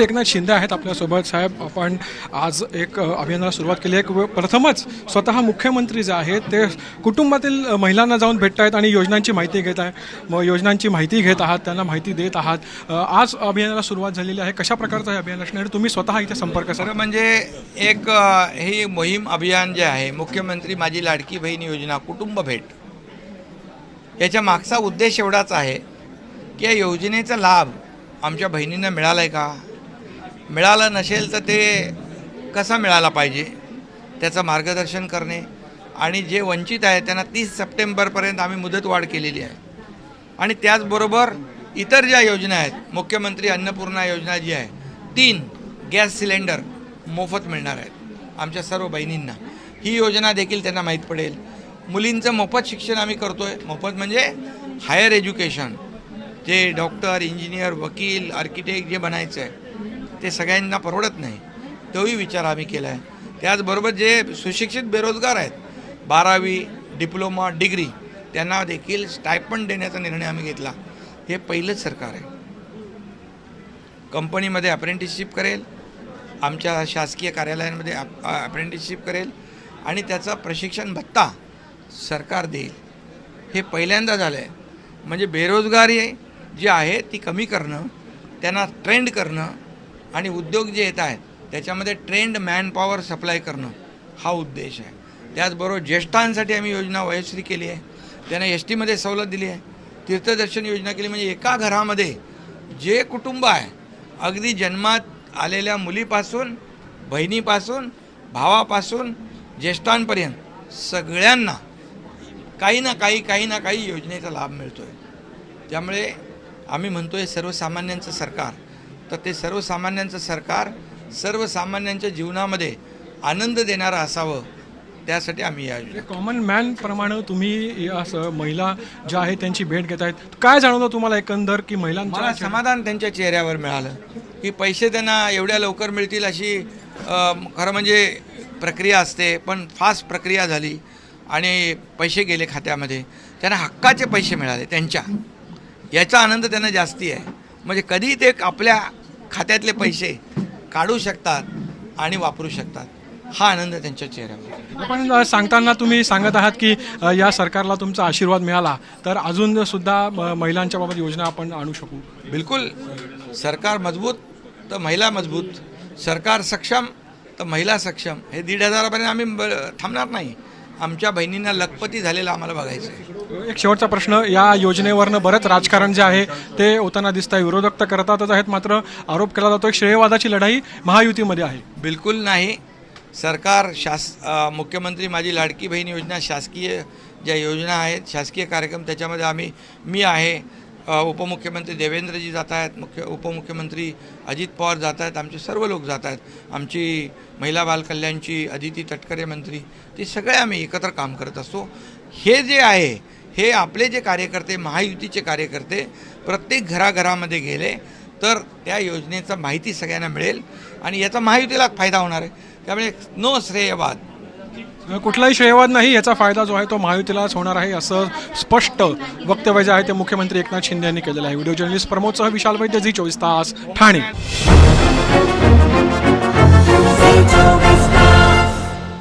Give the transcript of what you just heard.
एकनाथ शिंदे आहेत आपल्यासोबत. साहेब, आपण आज एक अभियानाला सुरुवात केली आहे. प्रथमच स्वतः मुख्यमंत्री जे आहेत ते कुटुंबातील महिलांना जाऊन भेटत आहेत आणि योजनांची माहिती घेत आहे. मग योजनांची माहिती घेत आहात, त्यांना माहिती देत आहात. आज अभियानाला सुरुवात झालेली आहे. कशा प्रकारचं हे अभियान असणार? तुम्ही स्वतः इथे संपर्क खरं म्हणजे एक ही मोहीम अभियान जे आहे, मुख्यमंत्री माझी लाडकी बहीण योजना कुटुंब भेट, याच्या मागचा उद्देश एवढाच आहे की या योजनेचा लाभ आमच्या बहिणींना मिळाला आहे का, मिळालं नसेल तर ते कसा मिळाला पाहिजे त्याचं मार्गदर्शन करणे, आणि जे वंचित आहे त्यांना 30 सप्टेंबरपर्यंत आम्ही मुदतवाढ केलेली आहे. आणि त्याचबरोबर इतर ज्या योजना आहेत, मुख्यमंत्री अन्नपूर्णा योजना जी आहे, 3 गॅस सिलेंडर मोफत मिळणार आहेत आमच्या सर्व बहिणींना. ही योजना देखील त्यांना माहीत पडेल. मुलींचं मोफत शिक्षण आम्ही करतो आहे. मोफत म्हणजे हायर एज्युकेशन, जे डॉक्टर, इंजिनियर, वकील, आर्किटेक्ट जे बनायचं आहे ते सगळ्यांना परवडत नाही, तोही विचार आम्ही केला आहे. त्याचबरोबर जे सुशिक्षित बेरोजगार आहेत, 12वी, डिप्लोमा, डिग्री, त्यांना देखील स्टायपंड देण्याचा निर्णय आम्ही घेतला. हे पहिलंच सरकार आहे. कंपनीमध्ये अप्रेंटिसशिप करेल, आमच्या शासकीय कार्यालयांमध्ये अप्रेंटिसशिप करेल आणि त्याचा प्रशिक्षण भत्ता सरकार देईल. हे पहिल्यांदा झालं आहे. म्हणजे बेरोजगारी जी आहे ती कमी करणं, त्यांना ट्रेंड करणं आणि उद्योग जे येत आहेत त्याच्यामध्ये ट्रेंड मॅनपॉवर सप्लाय करणं, हा उद्देश आहे. त्याचबरोबर ज्येष्ठांसाठी आम्ही योजना वयश्री केली आहे. त्यांना STमध्ये सवलत दिली आहे. तीर्थदर्शन योजना केली. म्हणजे एका घरामध्ये जे कुटुंब आहे, अगदी जन्मात आलेल्या मुलीपासून, बहिणीपासून, भावापासून, ज्येष्ठांपर्यंत सगळ्यांना काही ना काही योजनेचा लाभ मिळतो आहे. त्यामुळे आम्ही म्हणतो आहे सर्वसामान्यांचं सरकार, तर ते सर्वसामान्यांचं सरकार सर्वसामान्यांच्या जीवनामध्ये आनंद देणारं असावं, त्यासाठी आम्ही या योजना. कॉमन मॅन प्रमाणे तुम्ही असं महिला ज्या आहेत त्यांची भेट घेत आहेत. काय जाणवतं तुम्हाला एकंदर की मला समाधान त्यांच्या चेहऱ्यावर मिळालं की पैसे त्यांना एवढ्या लवकर मिळतील अशी खरं म्हणजे प्रक्रिया असते, पण फास्ट प्रक्रिया झाली आणि पैसे गेले खात्यामध्ये. त्यांना हक्काचे पैसे मिळाले त्यांच्या, याचा आनंद त्यांना जास्ती आहे. म्हणजे कधी ते आपल्या खात्यातले पैसे काढू शकतात आणि वापरू शकतात, हा आनंद त्यांच्या चेहऱ्यावर. आपण सांगताना तुम्ही सांगत आहात की या सरकारला तुमचा आशीर्वाद मिळाला तर अजून सुद्धा महिलांच्या बाबत योजना आपण आणू शकू. बिलकुल. सरकार मजबूत तर महिला मजबूत, सरकार सक्षम तर महिला सक्षम. हे 1,500पर्यंत आम्ही थांबणार नाही. आमच्या बहिणींना लखपती झालेलं आम्हाला बघायचं आहे. एक शेवटचा प्रश्न, या योजनेवरनं बरंच राजकारण जे आहे ते होताना दिसत आहे. विरोधक तर करतातच आहेत, मात्र आरोप केला जातो की श्रेयवादाची लढाई महायुतीमध्ये आहे. बिलकुल नाही. सरकार मुख्यमंत्री माझी लाडकी बहीण योजना, शासकीय ज्या योजना आहेत, शासकीय कार्यक्रम, त्याच्यामध्ये मी आहे, उपमुख्यमंत्री देवेंद्रजी जात आहेत, उपमुख्यमंत्री अजित पवार जात आहेत, आमचे सर्व लोक जात आहेत, आमची महिला बालकल्याणची अदिती तटकरे मंत्री, ते सगळे आम्ही एकत्र काम करत असतो. हे जे आहे, हे आपले जे कार्यकर्ते, महायुतीचे कार्यकर्ते प्रत्येक घराघरामध्ये गेले तर त्या योजनेचा माहिती सगळ्यांना मिळेल आणि याचा महायुतीला फायदा होणार आहे. त्यामुळे नो श्रेयवाद, कुठलाही श्रेयवाद नाही, याचा फायदा जो आहे तो महायुतीलाच होणार आहे, असं स्पष्ट वक्तव्य जे आहे ते मुख्यमंत्री एकनाथ शिंदे यांनी केलेलं आहे. व्हिडिओ जर्नलिस्ट प्रमोदसह विशाल वैद्य, झी 24 तास, ठाणे.